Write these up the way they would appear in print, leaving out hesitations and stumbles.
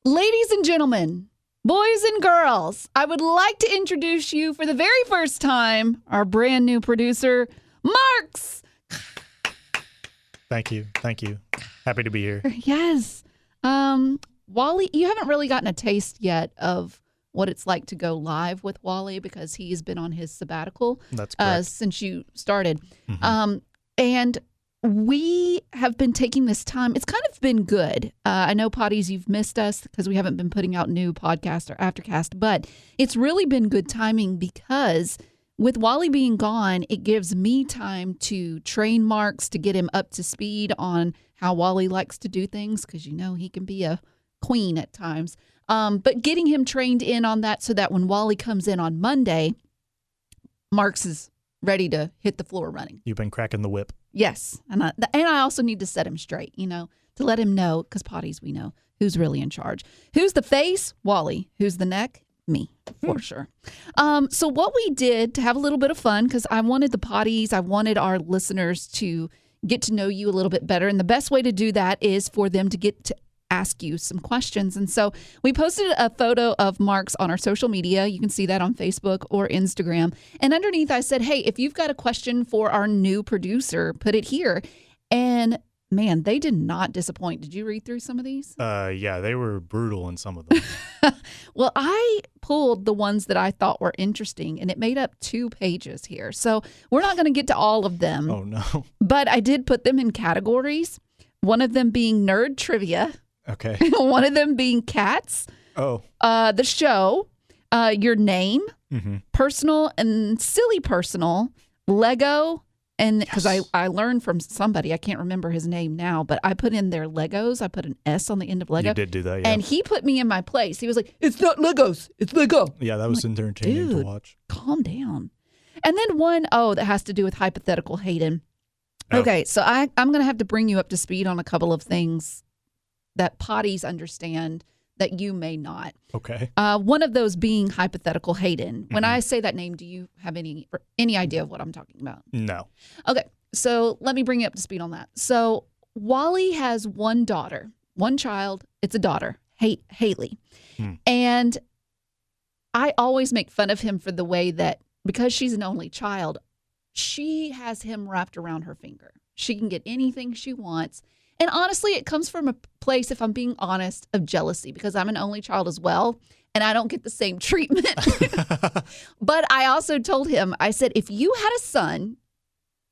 Ladies and gentlemen, boys and girls, I would like to introduce you for the very first time, our brand new producer, Marks. Thank you. Happy to be here. Yes. Wally, you haven't really gotten a taste yet of what it's like to go live with Wally because he's been on his sabbatical. That's correct. Since you started. Mm-hmm. And we have been taking this time. It's kind of been good. I know, Potties, you've missed us because we haven't been putting out new podcast or Aftercast, but it's really been good timing because with Wally being gone, it gives me time to train Marks to get him up to speed on how Wally likes to do things because, he can be a queen at times. But getting him trained in on that so that when Wally comes in on Monday, Marks is ready to hit the floor running. You've been cracking the whip. Yes. And I also need to set him straight, to let him know, because Potties, we know who's really in charge. Who's the face? Wally. Who's the neck? Me, for sure. So what we did to have a little bit of fun, because I wanted the Potties, I wanted our listeners to get to know you a little bit better. And the best way to do that is for them to get to ask you some questions. And so we posted a photo of Marks on our social media. You can see that on Facebook or Instagram. And underneath I said, hey, if you've got a question for our new producer, put it here. And man, they did not disappoint. Did you read through some of these? Yeah, they were brutal in some of them. Well, I pulled the ones that I thought were interesting, and it made up 2 pages here. So we're not going to get to all of them. Oh, no. But I did put them in categories. One of them being nerd trivia. Okay. One of them being cats. Oh. The show, your name, Mm-hmm. personal and silly personal, Lego, and because I learned from somebody, I can't remember his name now, but I put in their Legos. I put an S on the end of Lego. You did do that, yeah. And he put me in my place. He was like, it's not Legos, it's Lego. Yeah, that was entertaining to watch. Calm down. And then one, that has to do with hypothetical Hayden. Oh. Okay, so I'm going to have to bring you up to speed on a couple of things that Potties understand that you may not. Okay. One of those being hypothetical Hayden. When I say that name, do you have any idea of what I'm talking about? No. Okay, so let me bring you up to speed on that. So Wally has one daughter, one child. It's a daughter, Haley. And I always make fun of him for the way that, because she's an only child, she has him wrapped around her finger. She can get anything she wants. And honestly, it comes from a place, if I'm being honest, of jealousy because I'm an only child as well, and I don't get the same treatment. But I also told him, I said, if you had a son,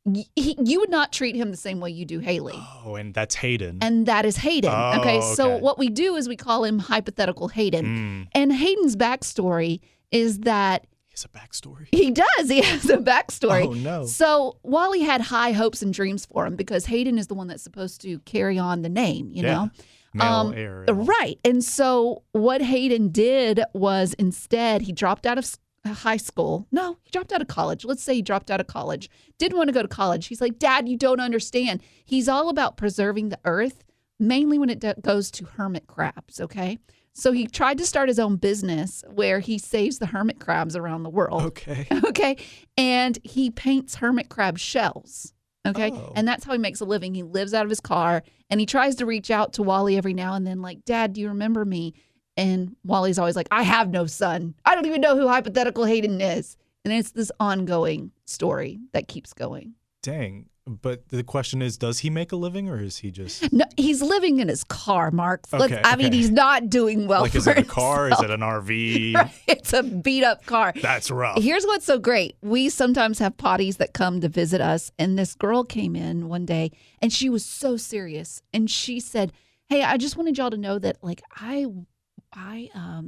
you would not treat him the same way you do Haley. Oh, and that's Hayden. And that is Hayden. Oh, okay, so okay. what we do is we call him hypothetical Hayden. And Hayden's backstory is that He has a backstory. he does. He has a backstory. Oh, no. So Wally had high hopes and dreams for him because Hayden is the one that's supposed to carry on the name, you know? Male heir. Right. And so what Hayden did was instead he dropped out of high school. No, he dropped out of college. Let's say he dropped out of college. Didn't want to go to college. He's like, Dad, you don't understand. He's all about preserving the earth, mainly when it goes to hermit crabs, okay? So he tried to start his own business where he saves the hermit crabs around the world. Okay. Okay. And he paints hermit crab shells. Okay. Oh. And that's how he makes a living. He lives out of his car and he tries to reach out to Wally every now and then, like, Dad, do you remember me? And Wally's always like, I have no son. I don't even know who hypothetical Hayden is. And it's this ongoing story that keeps going. Dang. But the question is, does he make a living or is he just... No, he's living in his car, Mark. Okay, I mean, he's not doing well like, for is it a himself. car? Is it an RV? Right, it's a beat-up car. That's rough. Here's what's so great. We sometimes have potties that come to visit us, and this girl came in one day, and she was so serious. And she said, hey, I just wanted y'all to know that, like, I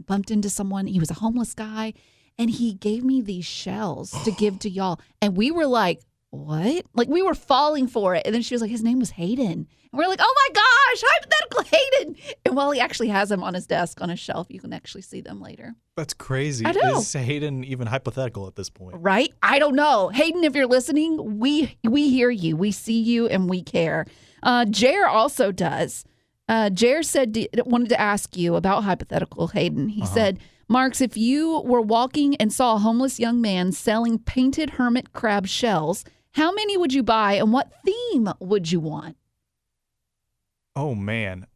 bumped into someone. He was a homeless guy, and he gave me these shells to give to y'all. And we were like, what? Like, we were falling for it. And then she was like, his name was Hayden. And we're like, oh my gosh, hypothetical Hayden. And while he actually has them on his desk on a shelf, you can actually see them later. That's crazy. I know. Is Hayden even hypothetical at this point? Right? I don't know. Hayden, if you're listening, we hear you. We see you and we care. Jer also does. Jer wanted to ask you about hypothetical Hayden. He said, Marks, if you were walking and saw a homeless young man selling painted hermit crab shells, how many would you buy and what theme would you want? Oh, man.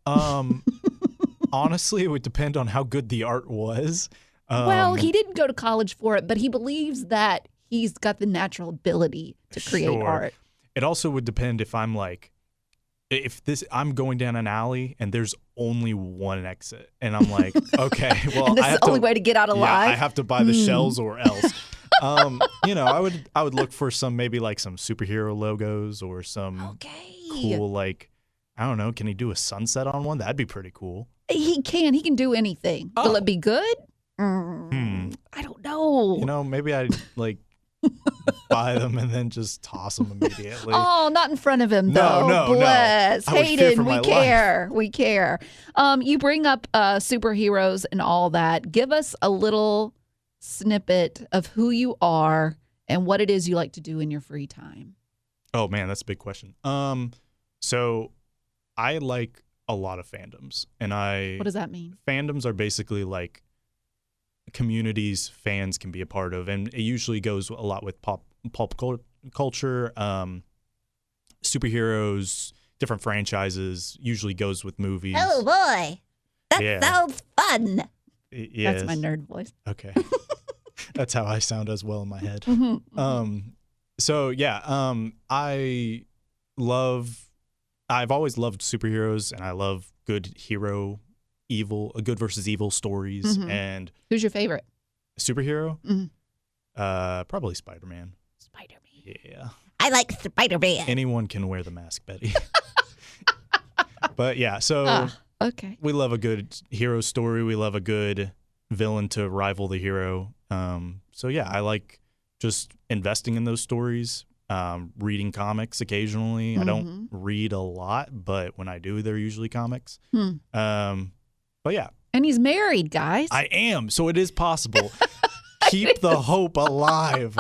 Honestly, it would depend on how good the art was. Well, he didn't go to college for it, but he believes that he's got the natural ability to create Sure. art. It also would depend if I'm I'm going down an alley and there's only one exit, and I'm like, okay, well, And this I is have the only to, way to get out yeah, alive. I have to buy the shells or else. I would look for maybe some superhero logos or some Okay. cool, I don't know, can he do a sunset on one? That'd be pretty cool. He can do anything. Will it be good? I don't know. Maybe I'd buy them and then just toss them immediately. Oh, not in front of him, though. No. Bless. I would fear Hayden, for we my care. We care. You bring up superheroes and all that. Give us a little snippet of who you are and what it is you like to do in your free time. Oh, man, that's a big question. So I like a lot of fandoms. And What does that mean? fandoms are basically communities fans can be a part of, and it usually goes a lot with pop culture, superheroes, different franchises. Usually goes with movies. Oh boy, that Yeah. sounds fun. Yes. That's my nerd voice. Okay, that's how I sound as well in my head. Mhm. So yeah, I've always loved superheroes, and I love good good versus evil stories. Mhm. And Who's your favorite? superhero, Mhm. probably Spider-Man. Spider-Man. Yeah, I like Spider-Man. anyone can wear the mask, Betty. But yeah, so Okay. we love a good hero story. We love a good villain to rival the hero. So yeah, I like just investing in those stories. Reading comics occasionally. I don't read a lot, but when I do, they're usually comics. But yeah, And he's married, guys. I am. So it is possible. Keep the hope alive.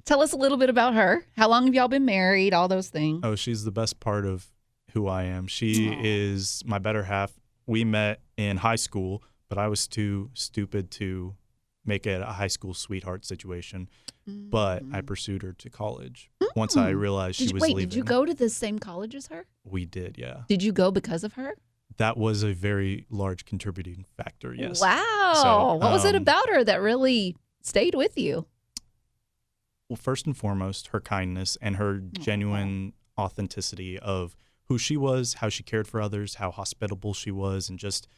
Tell us a little bit about her. How long have y'all been married? All those things. Oh, she's the best part of who I am. She is my better half. We met in high school, but I was too stupid to make it a high school sweetheart situation. But I pursued her to college once I realized she was leaving. Did you go to the same college as her? We did, yeah. Did you go because of her? That was a very large contributing factor, yes. Wow. So, what was it about her that really stayed with you? Well, first and foremost, her kindness and her genuine authenticity of who she was, how she cared for others, how hospitable she was, and just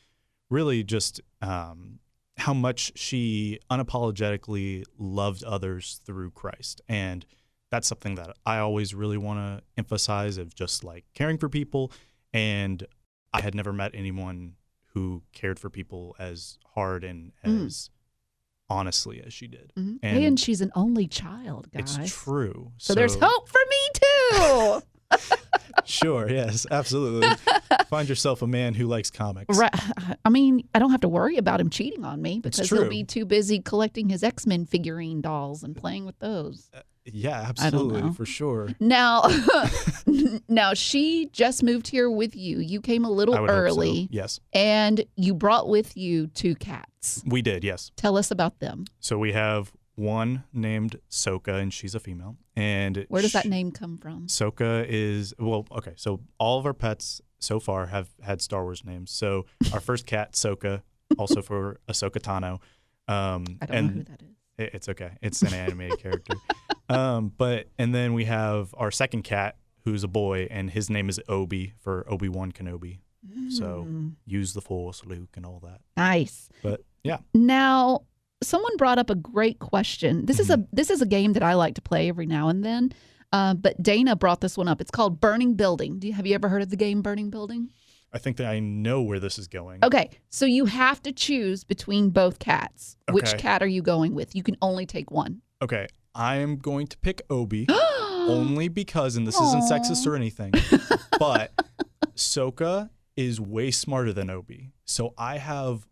really just how much she unapologetically loved others through Christ. And that's something that I always really want to emphasize, of just caring for people. And I had never met anyone who cared for people as hard and as honestly as she did. And she's an only child, guys. It's true. So there's hope for me too. Sure, yes, absolutely. Find yourself a man who likes comics. Right. I mean, I don't have to worry about him cheating on me because true. he'll be too busy collecting his X-Men figurine dolls and playing with those. Yeah, absolutely, for sure. Now, she just moved here with you. You came a little I would hope so. early. Yes. And you brought with you 2 cats. We did, yes. Tell us about them. So we have one named Soka, and she's a female. And where does that name come from? Soka is, okay, so all of our pets so far have had Star Wars names. So our first cat, Soka, also for Ahsoka Tano. I don't know who that is. It's okay. It's an animated character. And then we have our second cat, who's a boy, and his name is Obi for Obi-Wan Kenobi. So use the Force, Luke, and all that. Nice. But yeah. Now, someone brought up a great question. This is a game that I like to play every now and then. But Dana brought this one up. It's called Burning Building. Have you ever heard of the game Burning Building? I think that I know where this is going. Okay, so you have to choose between both cats. Okay. Which cat are you going with? You can only take one. Okay, I am going to pick Obi only because, and this isn't sexist or anything, but Soka is way smarter than Obi. So I have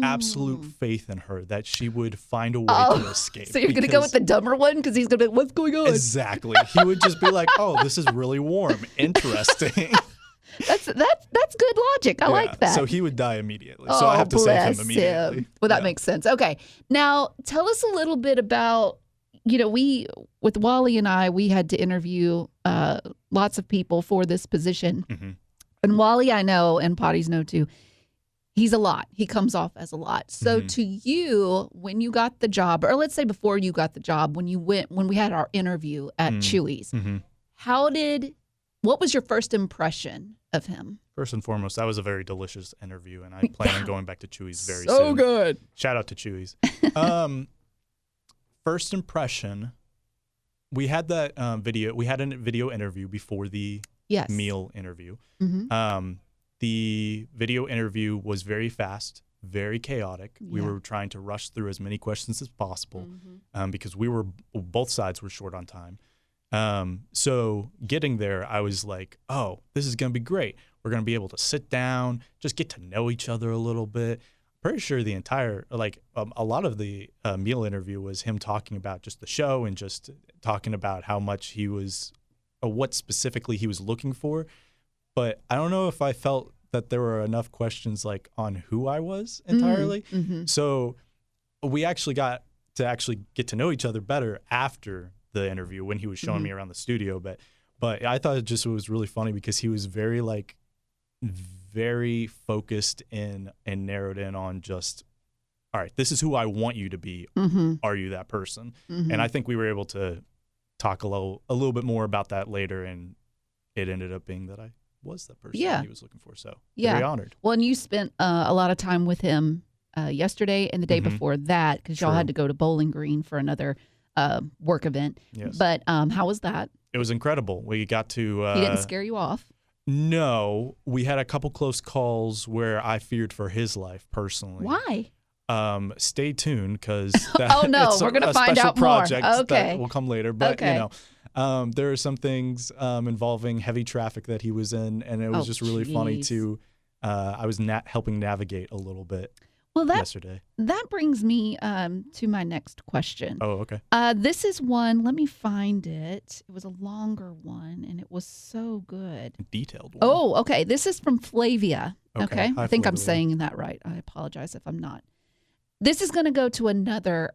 absolute faith in her that she would find a way to escape. So you're going to go with the dumber one because he's going to be like, what's going on? Exactly. He would just be like, oh, this is really warm. Interesting. That's good logic. I like that. So he would die immediately. So I have to save him immediately. Him. Well, that makes sense. Okay. Now, tell us a little bit about, with Wally and I, we had to interview lots of people for this position. And Wally, I know, and Potties know too, He's a lot. He comes off as a lot. So to you, when you got the job, or let's say before you got the job, when we had our interview at Chewy's, what was your first impression of him? First and foremost, that was a very delicious interview, and I plan on going back to Chewy's very soon. So good. Shout out to Chewy's. First impression, we had that video. We had a video interview before the meal interview. The video interview was very fast, very chaotic. We were trying to rush through as many questions as possible because both sides were short on time. So getting there, I was like, oh, this is going to be great. We're going to be able to sit down, just get to know each other a little bit. Pretty sure the entire, a lot of the meal interview was him talking about just the show and just talking about how much he was, what specifically he was looking for. But I don't know if I felt that there were enough questions on who I was entirely. So we actually got to get to know each other better after the interview when he was showing me around the studio. But I thought it was really funny because he was very very focused in and narrowed in on just, all right, this is who I want you to be. Are you that person? And I think we were able to talk a little bit more about that later, and it ended up being that I was the person he was looking for. So very honored. Well, and you spent a lot of time with him yesterday and the day before that because y'all had to go to Bowling Green for another work event. Yes. But how was that? It was incredible. We got to... he didn't scare you off? No. We had a couple close calls where I feared for his life personally. Why? Stay tuned because we're going to find out more. That will come later. But, there are some things involving heavy traffic that he was in, and it was just really funny to, I was helping navigate a little bit yesterday. That brings me to my next question. Oh, okay. This is one, let me find it. It was a longer one, and it was so good. A detailed one. Oh, okay. This is from Flavia. Okay. Hi, I think I'm Flavia. saying that right. I apologize if I'm not. This is going to go to another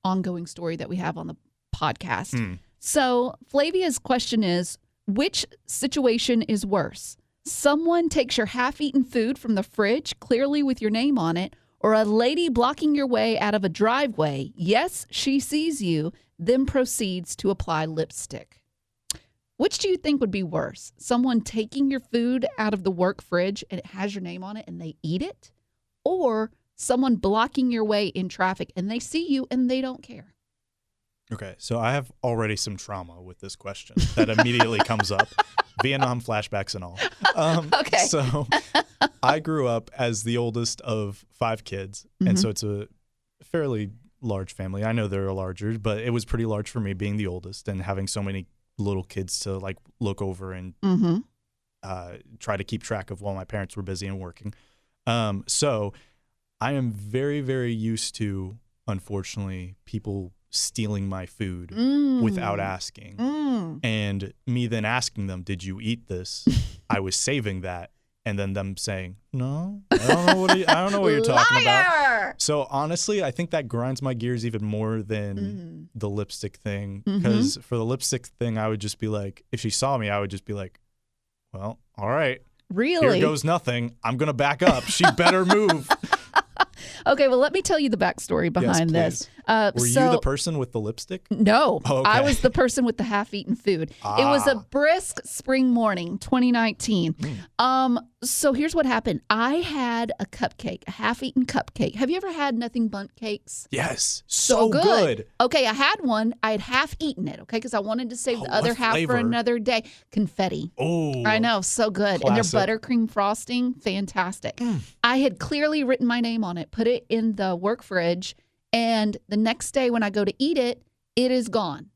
ongoing story that we have on the podcast. So Flavia's question is, which situation is worse? Someone takes your half-eaten food from the fridge, clearly with your name on it, or a lady blocking your way out of a driveway. Yes, she sees you, then proceeds to apply lipstick. Which do you think would be worse? Someone taking your food out of the work fridge and it has your name on it and they eat it? Or someone blocking your way in traffic and they see you and they don't care? Okay, so I have already some trauma with this question that immediately comes up. Vietnam flashbacks and all. Okay. So I grew up as the oldest of 5 kids, and so it's a fairly large family. I know there are larger, but it was pretty large for me being the oldest and having so many little kids to look over and try to keep track of while my parents were busy and working. So I am very, very used to, unfortunately, people stealing my food without asking. And me then asking them, did you eat this? I was saving that. And then them saying, no, I don't know what you're talking about. So honestly, I think that grinds my gears even more than the lipstick thing. Because for the lipstick thing, I would just be like, if she saw me, I would just be like, well, all right. Really? Here goes nothing. I'm going to back up. She better move. Okay, well, let me tell you the backstory behind this. Were you the person with the lipstick? No, Oh, okay. I was the person with the half-eaten food. It was a brisk spring morning, 2019. So here's what happened. I had a cupcake, a half-eaten cupcake. Have you ever had nothing bundt cakes? Yes, so good. Okay, I had one. I had half-eaten it, okay, because I wanted to save the other half flavor? for another day. Confetti. Oh, I know, so good. Classic. And their buttercream frosting, fantastic. I had clearly written my name on it, put it in the work fridge, and the next day when I go to eat it, it is gone.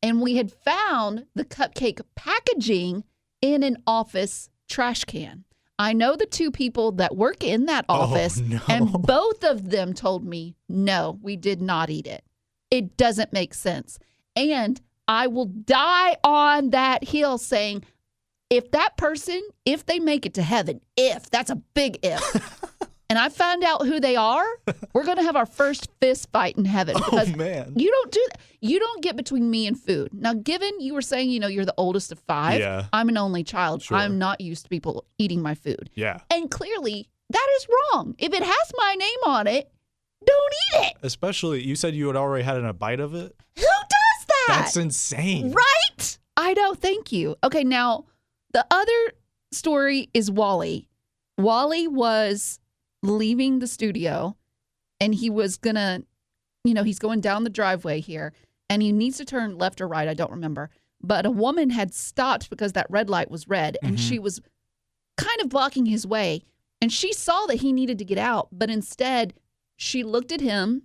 And we had found the cupcake packaging in an office trash can. I know the 2 people that work in that office, and both of them told me, no, we did not eat it. It doesn't make sense. And I will die on that hill saying, if that person, if they make it to heaven, that's a big if, and I find out who they are, we're going to have our first fist fight in heaven. Because man. You don't do that. You don't get between me and food. Now, given you were saying, you're the oldest of 5, Yeah. I'm an only child. Sure. I'm not used to people eating my food. Yeah. And clearly, That is wrong. If it has my name on it, don't eat it. Especially, you said you had already had a bite of it? Who does that? That's insane. Right? I don't. Thank you. Okay, now the other story is Wally. Wally was leaving the studio and he was gonna, he's going down the driveway here and he needs to turn left or right. I don't remember. But a woman had stopped because that red light was red and she was kind of blocking his way. And she saw that he needed to get out, but instead she looked at him,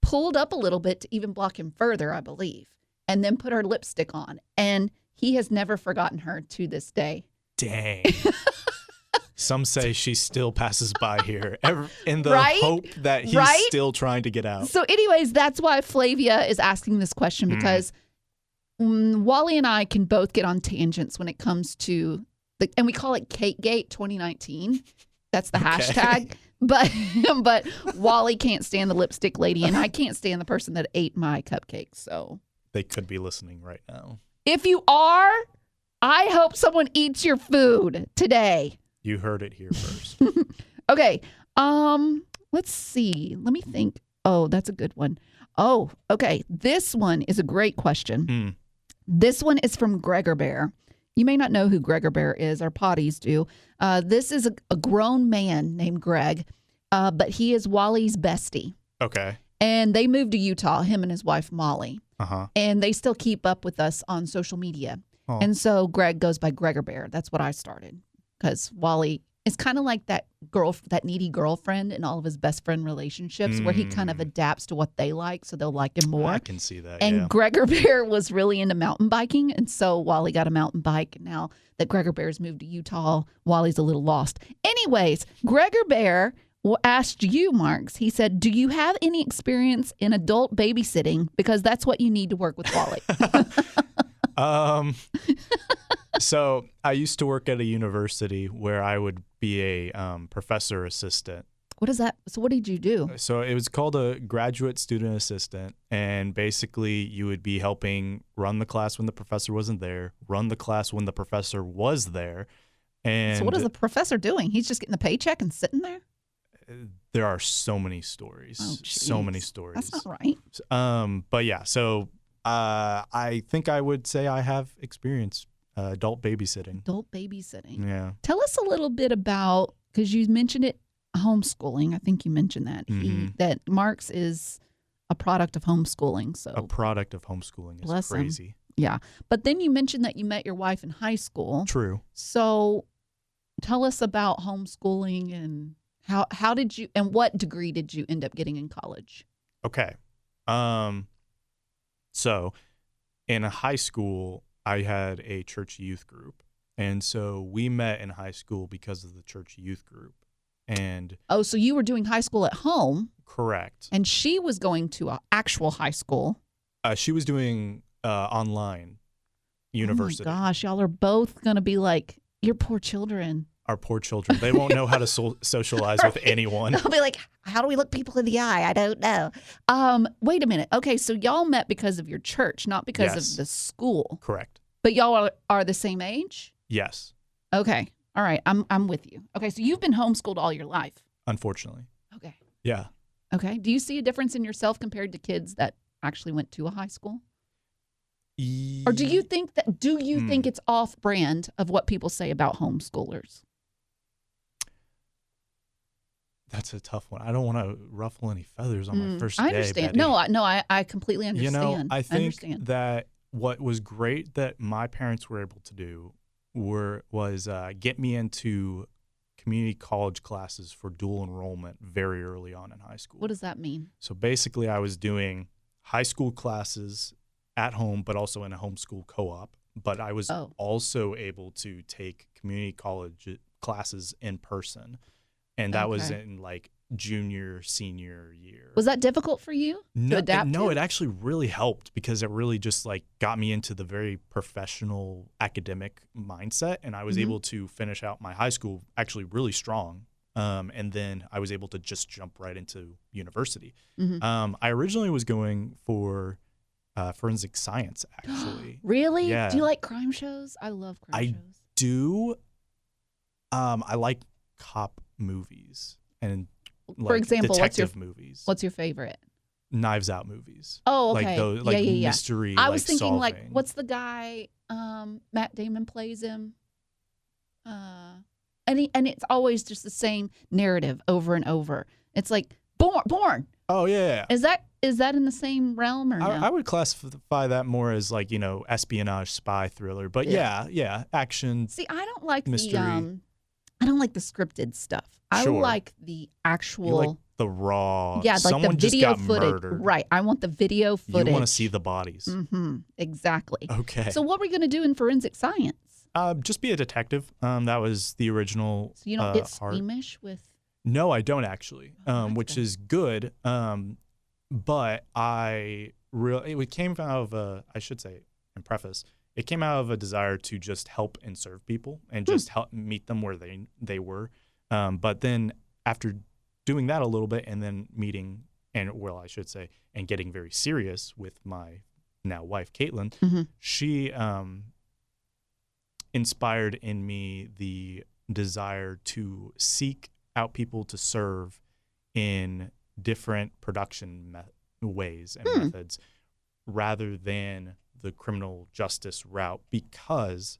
pulled up a little bit to even block him further, I believe, and then put her lipstick on. And he has never forgotten her to this day. Dang. Some say she still passes by here in the Right? hope that he's still trying to get out. So anyways, that's why Flavia is asking this question because Wally and I can both get on tangents when it comes to, and we call it Categate 2019. That's the hashtag. But Wally can't stand the lipstick lady and I can't stand the person that ate my cupcakes. So they could be listening right now. If you are, I hope someone eats your food today. You heard it here first. Okay. Let's see. Let me think. Oh, that's a good one. Oh, okay. This one is a great question. This one is from Gregor Bear. You may not know who Gregor Bear is. Our potties do. This is a grown man named Greg, but he is Wally's bestie. Okay. And they moved to Utah, him and his wife, Molly. Uh-huh. And they still keep up with us on social media. Oh. And so Greg goes by Gregor Bear. That's what I started. Because Wally is kind of like that needy girlfriend in all of his best friend relationships where he kind of adapts to what they like so they'll like him more. I can see that, And Gregor Bear was really into mountain biking. And so Wally got a mountain bike. And now that Gregor Bear's moved to Utah, Wally's a little lost. Anyways, Gregor Bear asked you, Marks. He said, do you have any experience in adult babysitting? Because that's what you need to work with Wally. So I used to work at a university where I would be a professor assistant. What is that? So what did you do? So it was called a graduate student assistant. And basically you would be helping run the class when the professor wasn't there, run the class when the professor was there. And so what is the professor doing? He's just getting the paycheck and sitting there? There are so many stories. Oh, so many stories. That's not right. But yeah, so I think I would say I have experience adult babysitting. Adult babysitting. Yeah. Tell us a little bit about, because you mentioned it, homeschooling. I think you mentioned that. That Marks is a product of homeschooling. So a product of homeschooling is Bless him. crazy. Yeah. But then you mentioned that you met your wife in high school. True. So tell us about homeschooling and how did you, and what degree did you end up getting in college? Okay. So in high school, I had a church youth group. And so we met in high school because of the church youth group. And oh, so you were doing high school at home. Correct. And she was going to an actual high school. She was doing online university. Oh my gosh, y'all are both going to be like, your poor children. Our poor children. They won't know how to socialize with anyone. They'll be like, how do we look people in the eye? I don't know. Wait a minute. Okay, so y'all met because of your church, not because of the school. Correct. But y'all are the same age? Yes. Okay. All right. I'm with you. Okay, so you've been homeschooled all your life. Unfortunately. Okay. Yeah. Okay. Do you see a difference in yourself compared to kids that actually went to a high school? Or do you think think it's off brand of what people say about homeschoolers? That's a tough one. I don't want to ruffle any feathers on my first day. I understand. Betty. I completely understand. I think that what was great that my parents were able to do was get me into community college classes for dual enrollment very early on in high school. What does that mean? So basically, I was doing high school classes at home, but also in a homeschool co-op. But I was also able to take community college classes in person. And that was in like junior, senior year. Was that difficult for you to adapt to? It actually really helped because it really just like got me into the very professional academic mindset. And I was able to finish out my high school actually really strong. And then I was able to just jump right into university. I originally was going for forensic science, actually. Really? Yeah. Do you like crime shows? I love crime shows. I do. I like cop movies and For example, detective movies. What's your favorite? Knives Out movies. Oh, okay. Like those, Yeah. mystery. I was thinking, solving. like, what's the guy? Matt Damon plays him. And it's always just the same narrative over and over. It's like Born. Oh yeah. Is that in the same realm or no? I would classify that more as like, espionage, spy thriller. But yeah, action. See, I don't like mystery. I don't like the scripted stuff. I Sure. like the actual. You like the raw. Yeah, like someone the video just got footage. murdered. Right. I want the video footage. You want to see the bodies. Mm-hmm. Exactly. Okay. So what were we going to do in forensic science? Just be a detective. That was the original. So you don't get heart. squeamish with. No, I don't actually, which good. is good. But it came out of I should say, and preface, it came out of a desire to just help and serve people and just help meet them where they were. But then after doing that a little bit and then meeting and getting very serious with my now wife, Caitlin, Mm-hmm. she inspired in me the desire to seek out people to serve in different production ways and methods rather than the criminal justice route, because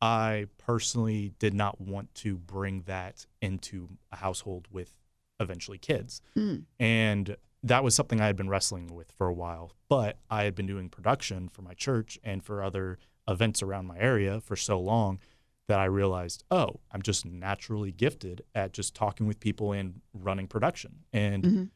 I personally did not want to bring that into a household with eventually kids. And that was something I had been wrestling with for a while, but I had been doing production for my church and for other events around my area for so long that I realized, I'm just naturally gifted at just talking with people and running production and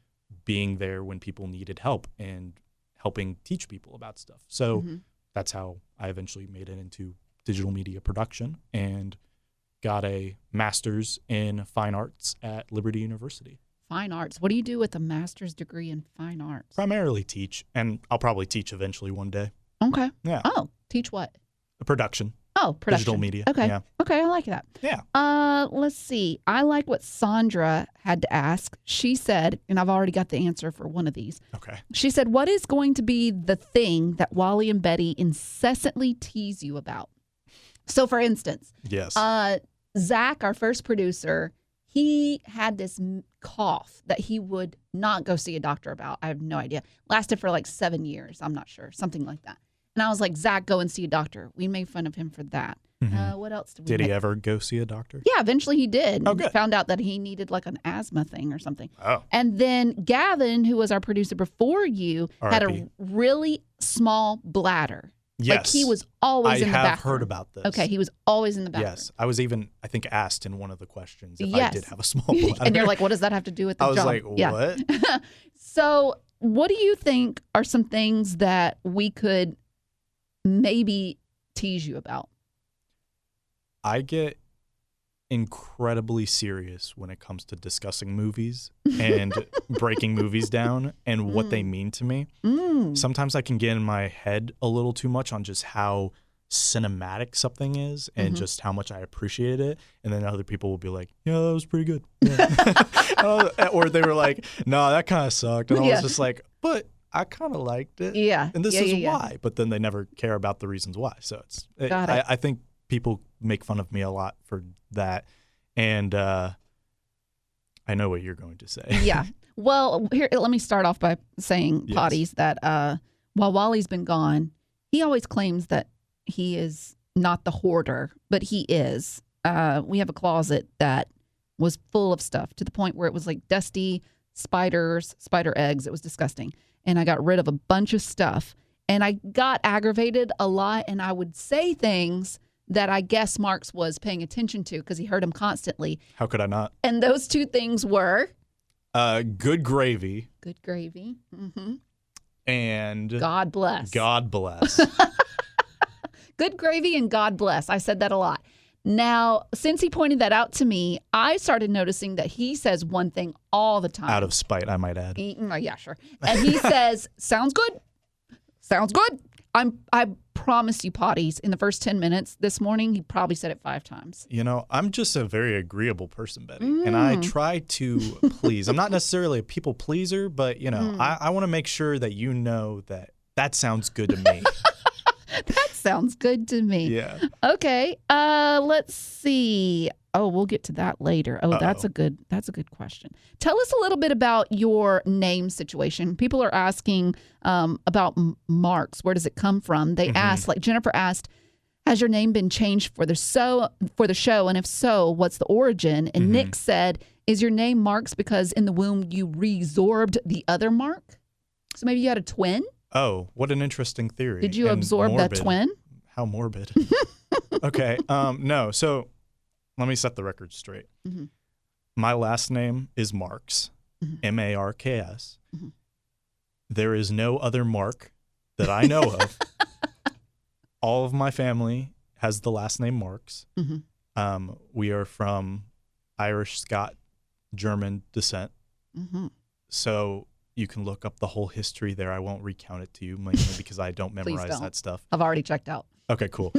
being there when people needed help and helping teach people about stuff. So that's how I eventually made it into digital media production and got a master's in fine arts at Liberty University. Fine arts. What do you do with a master's degree in fine arts? Primarily teach, and I'll probably teach eventually one day. Okay. Yeah. Oh, teach what? Production. Oh, production. Digital media. Okay. Yeah. Okay, I like that. Yeah. Let's see. I like what Sandra had to ask. She said, and I've already got the answer for one of these. Okay. She said, what is going to be the thing that Wally and Betty incessantly tease you about? So, for instance, Yes. Zach, our first producer, he had this cough that he would not go see a doctor about. I have no idea. Lasted for like 7 years. I'm not sure. Something like that. And I was like, Zach, go and see a doctor. We made fun of him for that. What else did we Did he make? ever go see a doctor? Yeah, eventually he did. Oh, good. Found out that he needed like an asthma thing or something. Oh. And then Gavin, who was our producer before you, had R.I.P. a really small bladder. Yes. Like he was always in the bathroom. I have heard about this. Okay, he was always in the bathroom. Yes. I was even, I think, asked in one of the questions if Yes. I did have a small bladder. And you're like, what does that have to do with the I was job? like, what? So what do you think are some things that we could maybe tease you about? I get incredibly serious when it comes to discussing movies and breaking movies down and what they mean to me. Sometimes I can get in my head a little too much on just how cinematic something is and just how much I appreciate it. And then other people will be like, yeah, that was pretty good. Yeah. Or they were like, no, that kind of sucked. And I was just like, but I kind of liked it. Yeah. And this is why. But then they never care about the reasons why. So I think people make fun of me a lot for that. And I know what you're going to say. Yeah. Well, here, let me start off by saying, Yes. Potties, that while Wally's been gone, he always claims that he is not the hoarder, but he is. We have a closet that was full of stuff to the point where it was like dusty spider eggs. It was disgusting. And I got rid of a bunch of stuff. And I got aggravated a lot, and I would say things that I guess Marks was paying attention to because he heard him constantly. How could I not? And those two things were good gravy. good gravy. Mm-hmm. And God bless. God bless. Good gravy and God bless. I said that a lot. Now, since he pointed that out to me, I started noticing that he says one thing all the time. Out of spite, I might add. Yeah, sure. And he says, sounds good. Sounds good. I promise you, Potties, in the first 10 minutes this morning, he probably said it 5 times. You know, I'm just a very agreeable person, Betty. And I try to please. I'm not necessarily a people pleaser, but, you know, I want to make sure that you know that sounds good to me. That Sounds good to me. Yeah. Okay. Let's see. Oh, we'll get to that later. Oh, that's a good question. Tell us a little bit about your name situation. People are asking about Marks. Where does it come from? They asked, like Jennifer asked, has your name been changed for the show? And if so, what's the origin? And Nick said, is your name Marks because in the womb you resorbed the other Mark? So maybe you had a twin? Oh, what an interesting theory. Did you absorb that twin? How morbid. Okay. No. So let me set the record straight. My last name is Marks, Marks. There is no other Mark that I know of. All of my family has the last name Marks. We are from Irish, Scot, German descent. So you can look up the whole history there. I won't recount it to you, mainly because I don't memorize that stuff. I've already checked out. Okay, cool.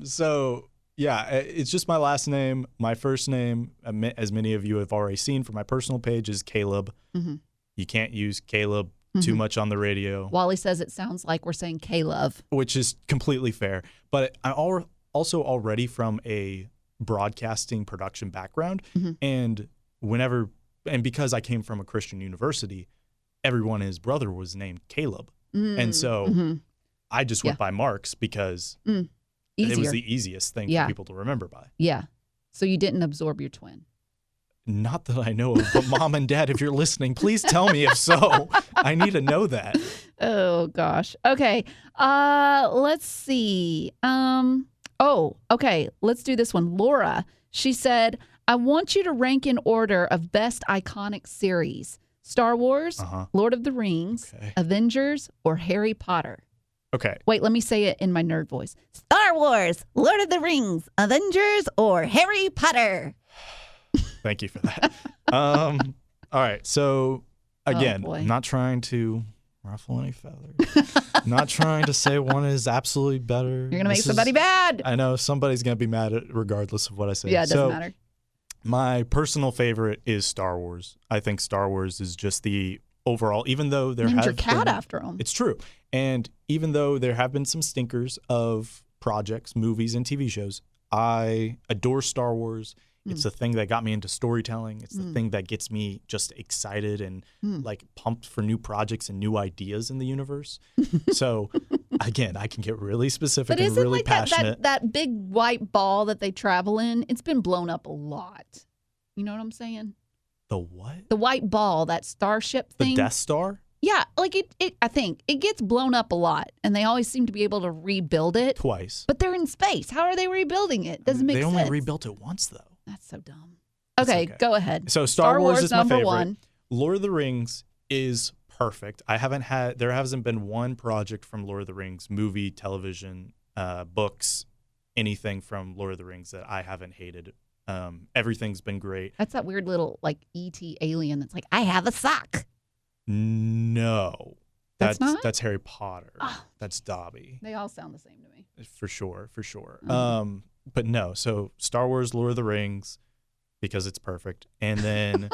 So yeah, it's just my last name. My first name, as many of you have already seen from my personal page, is Caleb. You can't use Caleb too much on the radio. Wally says it sounds like we're saying Caleb, which is completely fair. But I'm also already from a broadcasting production background, and because I came from a Christian university, everyone and his brother was named Caleb, and so I just went by Marks because it was the easiest thing for people to remember by. Yeah. So you didn't absorb your twin. Not that I know of, but Mom and Dad, if you're listening, please tell me if so. I need to know that. Oh, gosh. Okay. Let's see. Okay. Let's do this one. Laura, she said, I want you to rank in order of best iconic series. Star Wars, Lord of the Rings, Avengers, or Harry Potter. Okay. Wait, let me say it in my nerd voice. Star Wars, Lord of the Rings, Avengers, or Harry Potter. Thank you for that. All right. So, again, not trying to ruffle any feathers. Not trying to say one is absolutely better. You're going to make somebody mad. I know. Somebody's going to be mad regardless of what I say. Yeah, it doesn't matter. My personal favorite is Star Wars. I think Star Wars is just the overall, even though there have your cat after him. It's true. And even though there have been some stinkers of projects, movies, and TV shows, I adore Star Wars. It's the thing that got me into storytelling. It's the thing that gets me just excited and like pumped for new projects and new ideas in the universe. So again, I can get really specific and really passionate. That big white ball that they travel in, it's been blown up a lot. You know what I'm saying? The what? The white ball, that starship thing. The Death Star? Yeah, like I think it gets blown up a lot, and they always seem to be able to rebuild it. Twice. But they're in space. How are they rebuilding it? Doesn't make sense. They only rebuilt it once, though. That's so dumb. Okay, go ahead. So Star Wars is my favorite. One. Lord of the Rings is perfect. There hasn't been one project from Lord of the Rings, movie, television, books, anything from Lord of the Rings that I haven't hated. Everything's been great. That's that weird little like E.T. alien that's like, I have a sock. No. That's not? That's Harry Potter. Oh, that's Dobby. They all sound the same to me. For sure. But no, so Star Wars, Lord of the Rings, because it's perfect. And then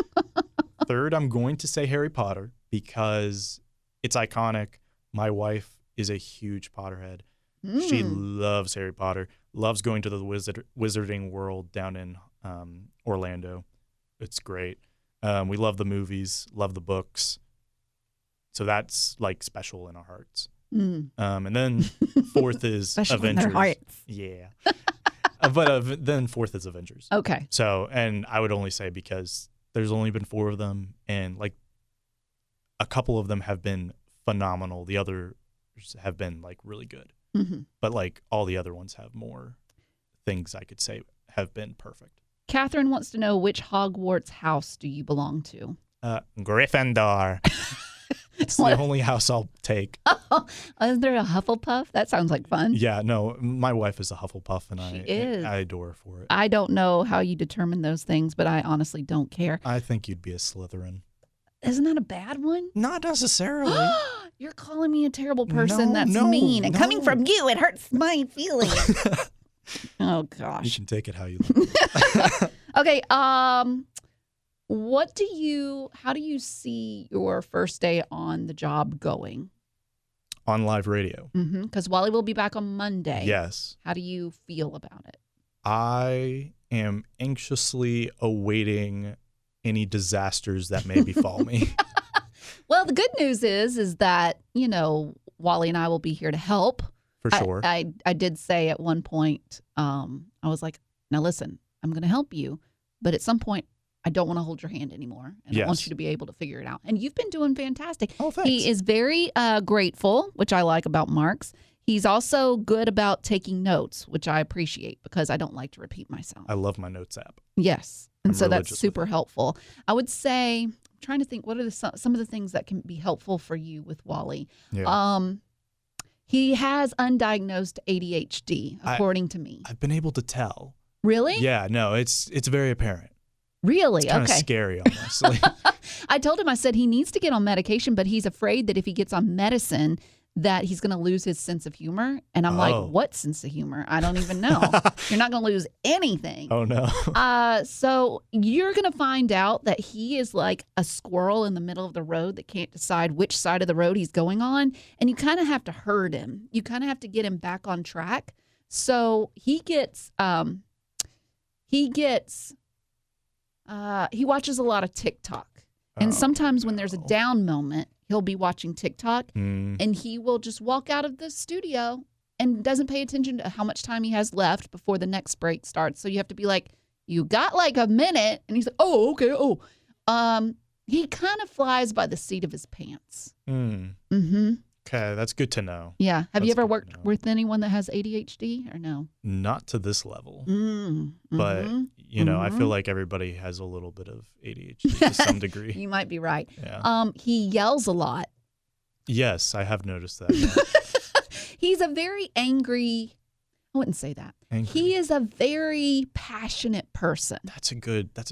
third, I'm going to say Harry Potter because it's iconic. My wife is a huge Potterhead. She loves Harry Potter, loves going to the Wizarding World down in Orlando. It's great. We love the movies, love the books. So that's like special in our hearts. And then fourth is Avengers. In their hearts. Yeah. But then fourth is Avengers. Okay. So, and I would only say because there's only been 4 of them, and like a couple of them have been phenomenal. The others have been like really good. But like all the other ones have more things I could say have been perfect. Catherine wants to know, which Hogwarts house do you belong to? Gryffindor. It's the only house I'll take. Oh, is there a Hufflepuff? That sounds like fun. Yeah, no, my wife is a Hufflepuff, and I adore her for it. I don't know how you determine those things, but I honestly don't care. I think you'd be a Slytherin. Isn't that a bad one? Not necessarily. You're calling me a terrible person. That's mean. And coming from you, it hurts my feelings. Oh, gosh. You can take it how you like. Okay, how do you see your first day on the job going? on live radio. Because Wally will be back on Monday. Yes. How do you feel about it? I am anxiously awaiting any disasters that may befall me. Well, the good news is that, Wally and I will be here to help. For sure. I did say at one point, I was like, now listen, I'm going to help you. But at some point, I don't want to hold your hand anymore. And I want you to be able to figure it out. And you've been doing fantastic. Oh, thanks. He is very grateful, which I like about Marks. He's also good about taking notes, which I appreciate because I don't like to repeat myself. I love my notes app. Yes. And so that's religious with super helpful. I would say, I'm trying to think, what are some of the things that can be helpful for you with Wally? Yeah. He has undiagnosed ADHD, according to me. I've been able to tell. Really? Yeah, no, it's very apparent. Really? It's kind of scary, honestly. I told him, I said he needs to get on medication, but he's afraid that if he gets on medicine, that he's going to lose his sense of humor. And I'm like, what sense of humor? I don't even know. You're not going to lose anything. Oh, no. So you're going to find out that he is like a squirrel in the middle of the road that can't decide which side of the road he's going on. And you kind of have to herd him. You kind of have to get him back on track. So he watches a lot of TikTok. And sometimes when there's a down moment, he'll be watching TikTok and he will just walk out of the studio and doesn't pay attention to how much time he has left before the next break starts. So you have to be like, you got like a minute. And he's like, oh, okay. Oh, he kind of flies by the seat of his pants. Mm-hmm. Okay, that's good to know. Yeah. Have you ever worked with anyone that has ADHD or no? Not to this level. Mm-hmm. But, I feel like everybody has a little bit of ADHD to some degree. You might be right. Yeah. He yells a lot. Yes, I have noticed that. Yeah. He's a very angry, I wouldn't say that. Angry. He is a very passionate person.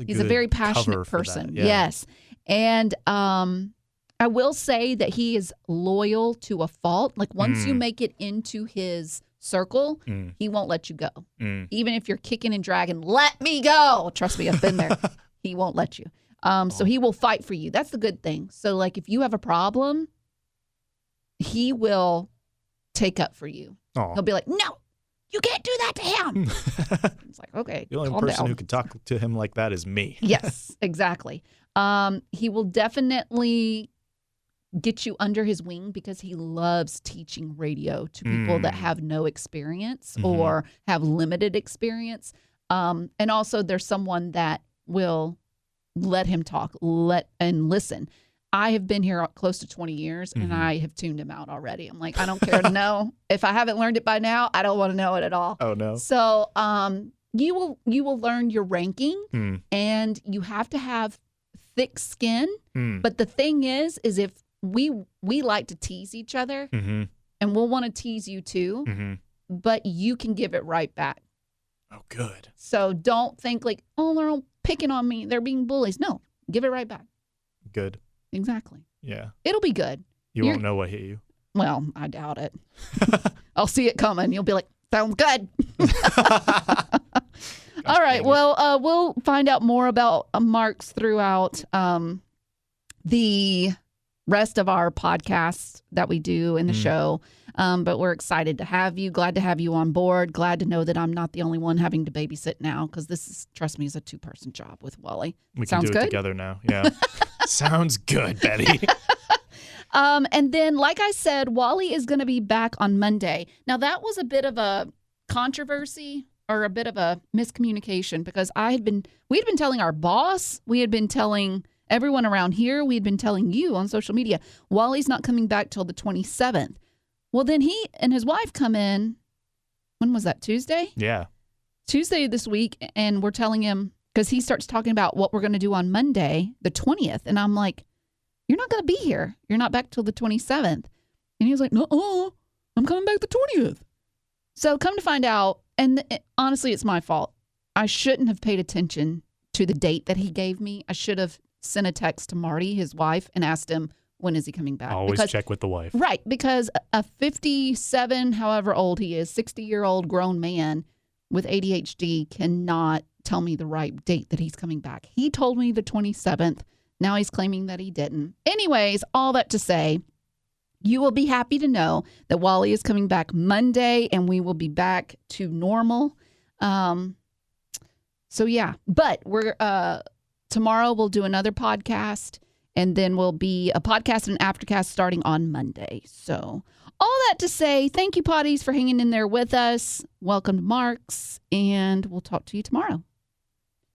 He's a very passionate person. Yeah. Yes. And I will say that he is loyal to a fault. Like once you make it into his circle, he won't let you go. Even if you're kicking and dragging, let me go. Trust me, I've been there. He won't let you. So he will fight for you. That's the good thing. So like if you have a problem, he will take up for you. He'll be like, no, you can't do that to him. It's like, okay, the only person who can talk to him like that is me. Yes, exactly. He will definitely get you under his wing because he loves teaching radio to people that have no experience or have limited experience. And also there's someone that will let him talk, and listen. I have been here close to 20 years and I have tuned him out already. I'm like, I don't care to know. If I haven't learned it by now, I don't want to know it at all. Oh, no. So you will learn your ranking and you have to have thick skin. But the thing is if we like to tease each other and we'll want to tease you too, but you can give it right back. Oh, good. So don't think like, oh, they're all picking on me. They're being bullies. No, give it right back. Good. Exactly. Yeah. It'll be good. You won't know what hit you. Well, I doubt it. I'll see it coming. You'll be like, sounds good. All right. Well, we'll find out more about Marks throughout the rest of our podcasts that we do in the show. But we're excited to have you. Glad to have you on board. Glad to know that I'm not the only one having to babysit now because this is, trust me, is a 2-person job with Wally. We can do it together now. Yeah. Sounds good, Betty. And then, like I said, Wally is going to be back on Monday. Now, that was a bit of a controversy or a bit of a miscommunication because we had been telling our boss, we had been telling everyone around here, we had been telling you on social media, Wally's not coming back till the 27th. Well, then he and his wife come in, when was that, Tuesday? Yeah. Tuesday this week, and we're telling him, because he starts talking about what we're going to do on Monday, the 20th. And I'm like, you're not going to be here. You're not back till the 27th. And he was like, no, I'm coming back the 20th. So come to find out, and honestly, it's my fault. I shouldn't have paid attention to the date that he gave me. I should have sent a text to Marty, his wife, and asked him, when is he coming back? Always check with the wife. Right, because a 57, however old he is, 60-year-old grown man with ADHD cannot tell me the right date that he's coming back. He told me the 27th. Now he's claiming that he didn't. Anyways, all that to say, you will be happy to know that Wally is coming back Monday, and we will be back to normal. So yeah, but we're tomorrow we'll do another podcast, and then we'll be a podcast and an Aftercast starting on Monday. So all that to say, thank you, Potties, for hanging in there with us. Welcome to Marks, and we'll talk to you tomorrow.